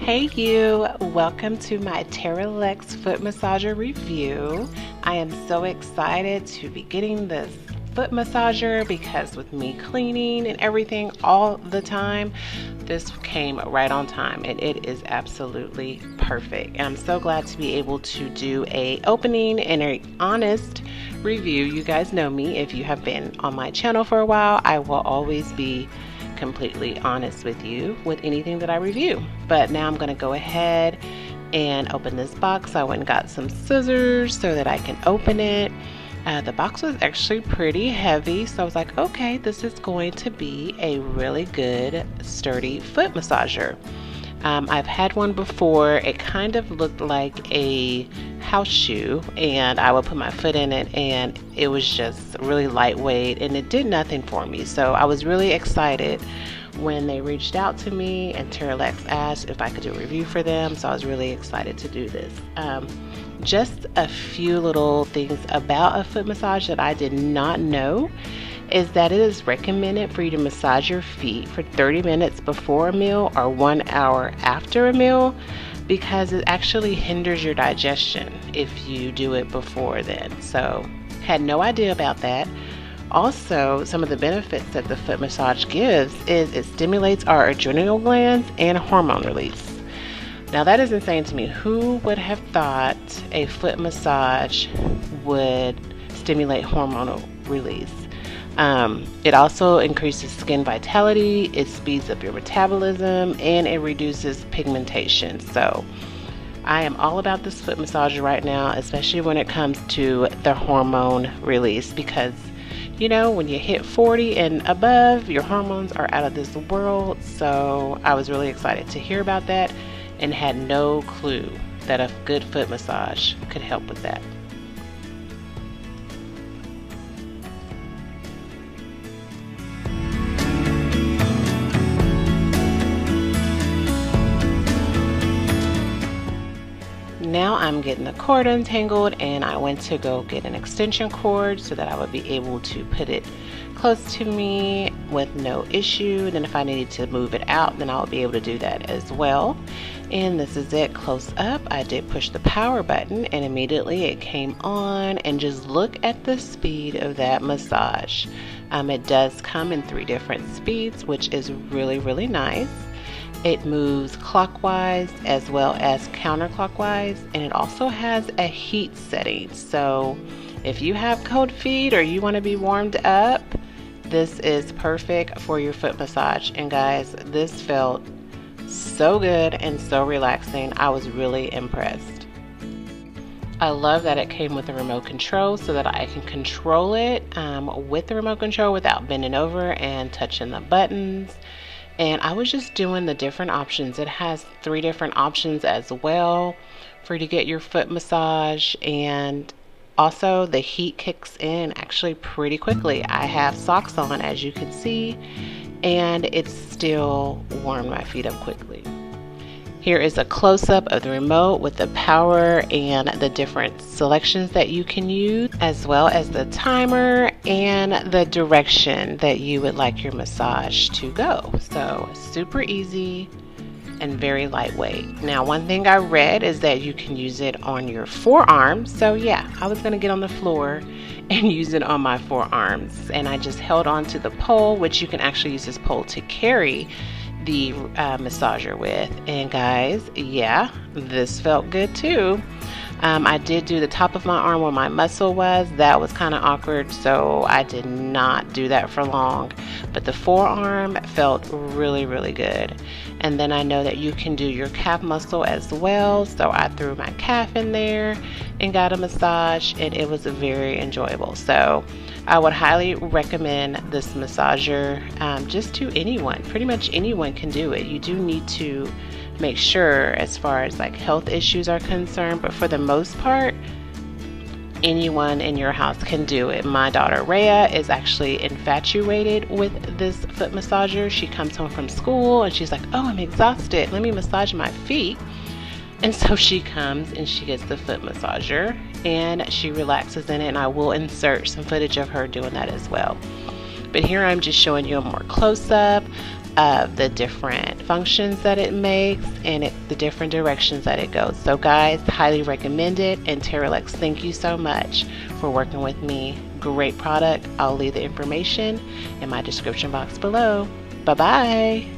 Hey you, welcome to my Terralex foot massager review. I am so excited to be getting this foot massager because with me cleaning and everything all the time, this came right on time and it is absolutely perfect. And I'm so glad to be able to do a opening and a honest review. You guys know me. If you have been on my channel for a while, I will always be completely honest with you with anything that I review. But now I'm going to go ahead and open this box. I went and got some scissors so that I can open it. The box was actually pretty heavy, so I was like, okay, this is going to be a really good sturdy foot massager. I've had one before. It kind of looked like a house shoe, and I would put my foot in it and it was just really lightweight and it did nothing for me. So I was really excited when they reached out to me and Terralex asked if I could do a review for them. So I was really excited to do this. Just a few little things about a foot massage that I did not know is that it is recommended for you to massage your feet for 30 minutes before a meal or 1 hour after a meal, because it actually hinders your digestion if you do it before then. So had no idea about that. Also, some of the benefits that the foot massage gives is it stimulates our adrenal glands and hormone release. Now that is insane to me. Who would have thought a foot massage would stimulate hormonal release? It also increases skin vitality, it speeds up your metabolism, and it reduces pigmentation. So I am all about this foot massager right now, especially when it comes to the hormone release, because you know, when you hit 40 and above, your hormones are out of this world. So I was really excited to hear about that and had no clue that a good foot massage could help with that. Now I'm getting the cord untangled, and I went to go get an extension cord so that I would be able to put it close to me with no issue. Then if I needed to move it out, then I'll be able to do that as well. And this is it close up. I did push the power button and immediately it came on, and just look at the speed of that massage. It does come in 3 different speeds, which is really nice. It moves clockwise as well as counterclockwise, and it also has a heat setting. So if you have cold feet or you want to be warmed up, this is perfect for your foot massage. And guys, this felt so good and so relaxing. I was really impressed. I love that it came with a remote control so that I can control it with the remote control without bending over and touching the buttons. And I was just doing the different options. It has 3 different options as well for you to get your foot massage, and also the heat kicks in actually pretty quickly. I have socks on, as you can see, and it still warmed my feet up quickly. Here is a close-up of the remote with the power and the different selections that you can use, as well as the timer and the direction that you would like your massage to go. So super easy and very lightweight. Now, one thing I read is that you can use it on your forearms. So yeah, I was gonna get on the floor and use it on my forearms, and I just held on to the pole, which you can actually use this pole to carry the massager with. And guys, yeah, this felt good too. I did do the top of my arm where my muscle was. That was kind of awkward, so I did not do that for long, but the forearm felt really good. And then I know that you can do your calf muscle as well, so I threw my calf in there and got a massage, and it was very enjoyable. So I would highly recommend this massager just to anyone. Pretty much anyone can do it. You do need to make sure as far as like health issues are concerned, but for the most part, anyone in your house can do it. My daughter Rhea is actually infatuated with this foot massager. She comes home from school and she's like, oh, I'm exhausted, let me massage my feet. And so she comes and she gets the foot massager and she relaxes in it, and I will insert some footage of her doing that as well. But here I'm just showing you a more close-up. of the different functions that it makes and the different directions that it goes. So guys, highly recommend it. And Terralex, thank you so much for working with me. Great product. I'll leave the information in my description box below. Bye bye.